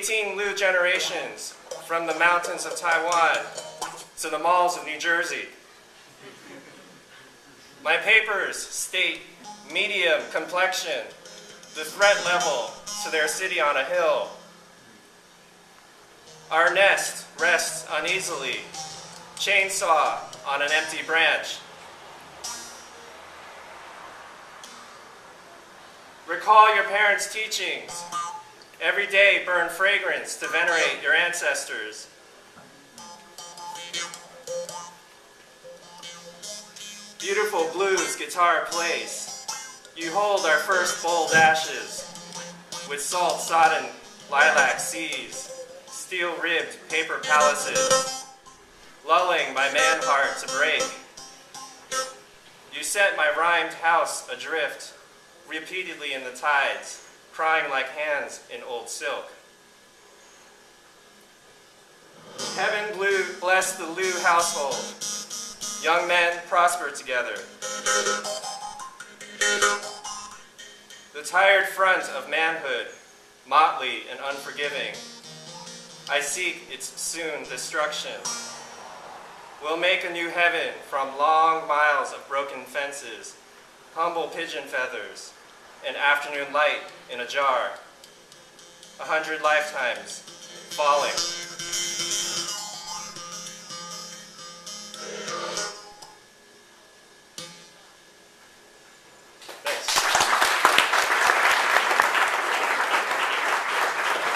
18 Liu generations, from the mountains of Taiwan to the malls of New Jersey. My papers state medium complexion, the threat level to their city on a hill. Our nest rests uneasily, chainsaw on an empty branch. Recall your parents' teachings. Every day burn fragrance to venerate your ancestors. Beautiful blues guitar plays. You hold our first bold ashes with salt-sodden lilac seas, steel-ribbed paper palaces, lulling my man heart to break. You set my rhymed house adrift, repeatedly in the tides, crying like hands in old silk. Heaven bless the Liu household. Young men prosper together. The tired front of manhood, motley and unforgiving, I seek its soon destruction. We'll make a new heaven from long miles of broken fences, humble pigeon feathers, and afternoon light in a jar. 100 lifetimes falling.